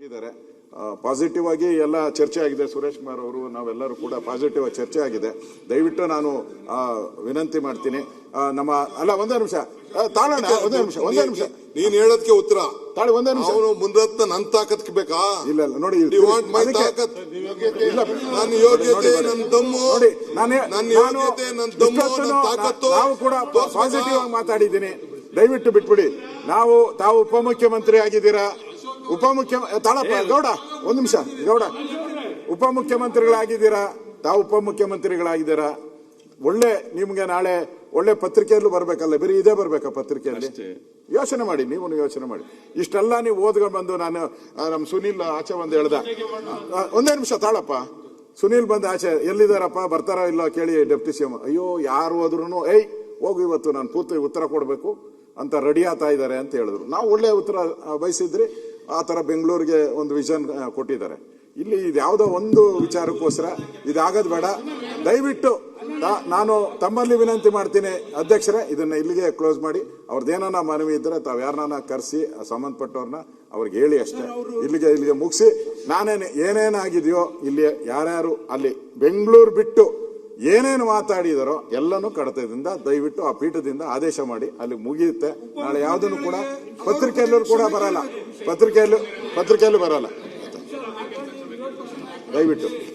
ಇದ್ದಾರೆ ಪಾಸಿಟಿವ್ ಆಗಿ ಎಲ್ಲ ಚರ್ಚೆ ಆಗಿದೆ. ಸುರೇಶ್ ಕುಮಾರ್ ಅವರು ನಾವೆಲ್ಲರೂ ಕೂಡ ಪಾಸಿಟಿವ್ ಆಗಿ ಚರ್ಚೆ ಆಗಿದೆ. ದಯವಿಟ್ಟು ನಾನು ವಿನಂತಿ ಮಾಡ್ತೀನಿ. ನಮ್ಮ ಅಲ್ಲ ಒಂದೇ ನಿಮಿಷ ತಾಳಣ್ಣ, ಒಂದೇ ನಿಮಿಷ ನೀನ್ ಹೇಳೋದಕ್ಕೆ ಉತ್ತರ ತಾಳಿ. ಒಂದೇ ನಿಮಿಷ. ಅವನು ಮುಂದತ್ತ ನನ್ ತಾಕತ್ ಬೇಕಾ? ಇಲ್ಲ ನೋಡಿ, ನನ್ನ ಯೋಗ್ಯತೆ, ನನ್ನ ದಮ್ಮು, ನನ್ನ ಯೋಗ್ಯತೆ, ನನ್ನ ದಮ್ಮು, ನನ್ನ ತಾಕತ್ತು. ನಾವು ಕೂಡ ಪಾಸಿಟಿವ್ ಆಗಿ ಮಾತಾಡಿದ್ದೀನಿ. ದಯವಿಟ್ಟು ಬಿಟ್ಬಿಡಿ. ತಾವು ಉಪಮುಖ್ಯಮಂತ್ರಿ ಆಗಿದ್ದೀರಾ. ತಾಳಪ್ಪ ಗೌಡ, ಒಂದ್ ನಿಮಿಷ ಗೌಡ, ಉಪಮುಖ್ಯಮಂತ್ರಿಗಳಾಗಿದ್ದೀರಾ. ತಾವು ಉಪಮುಖ್ಯಮಂತ್ರಿಗಳಾಗಿದ್ದೀರಾ. ಒಳ್ಳೆ ನಿಮ್ಗೆ ನಾಳೆ ಒಳ್ಳೆ ಪತ್ರಿಕೆಯಲ್ಲೂ ಬರ್ಬೇಕಲ್ಲ, ಬರೀ ಇದೇ ಬರ್ಬೇಕಾ ಪತ್ರಿಕೆಯಲ್ಲಿ? ಯೋಚನೆ ಮಾಡಿ, ನೀವು ಯೋಚನೆ ಮಾಡಿ. ಇಷ್ಟೆಲ್ಲ ನೀವು ಓದ್ಕೊಂಡು ಬಂದು ನಮ್ಮ ಸುನೀಲ್ ಆಚೆ ಬಂದು ಹೇಳ್ದ. ಒಂದೇ ನಿಮಿಷ ತಾಳಪ್ಪ. ಸುನೀಲ್ ಬಂದು ಆಚೆ ಎಲ್ಲಿದಾರಪ್ಪ, ಬರ್ತಾರೋ ಇಲ್ಲೋ ಕೇಳಿ ಡೆಪ್ಟಿ ಸಿಎಂ. ಅಯ್ಯೋ ಯಾರು ಹೋದ್ರು ಹೋಗು ಇವತ್ತು ನಾನು ಉತ್ತರ ಕೊಡಬೇಕು ಅಂತ ರೆಡಿ ಆಗ್ತಾ ಇದ್ದಾರೆ ಅಂತ ಹೇಳಿದ್ರು. ನಾವು ಒಳ್ಳೆ ಉತ್ತರ ಬಯಸಿದ್ರಿ. ಆ ತರ ಬೆಂಗಳೂರಿಗೆ ಒಂದು ವಿಷನ್ ಕೊಟ್ಟಿದ್ದಾರೆ. ಇಲ್ಲಿ ಇದ್ಯಾವುದೋ ಒಂದು ವಿಚಾರಕ್ಕೋಸ್ಕರ ಇದಾಗದ್ ಬೇಡ. ದಯವಿಟ್ಟು ನಾನು ತಮ್ಮಲ್ಲಿ ವಿನಂತಿ ಮಾಡ್ತೀನಿ, ಅಧ್ಯಕ್ಷರೇ, ಇದನ್ನ ಇಲ್ಲಿಗೆ ಕ್ಲೋಸ್ ಮಾಡಿ. ಅವ್ರದ್ದೇನ ಮನವಿ ಇದ್ರೆ ತಾವ್ ಯಾರನ್ನ ಕರೆಸಿ ಸಂಬಂಧಪಟ್ಟವ್ರನ್ನ ಅವ್ರಿಗೆ ಹೇಳಿ ಅಷ್ಟೇ. ಇಲ್ಲಿಗೆ ಮುಗಿಸಿ. ಏನೇನಾಗಿದೆಯೋ ಇಲ್ಲಿ ಯಾರ್ಯಾರು ಅಲ್ಲಿ ಬೆಂಗಳೂರು ಬಿಟ್ಟು ಏನೇನು ಮಾತಾಡಿದಾರೋ ಎಲ್ಲನೂ ಕಡತದಿಂದ ದಯವಿಟ್ಟು ಆ ಪೀಠದಿಂದ ಆದೇಶ ಮಾಡಿ ಅಲ್ಲಿ ಮುಗಿಯುತ್ತೆ. ನಾಳೆ ಯಾವುದನ್ನು ಕೂಡ ಪತ್ರಿಕೆಯಲ್ಲೂ ಕೂಡ ಬರಲ್ಲ, ಪತ್ರಿಕೆಯಲ್ಲೂ ಬರಲ್ಲ ದಯವಿಟ್ಟು.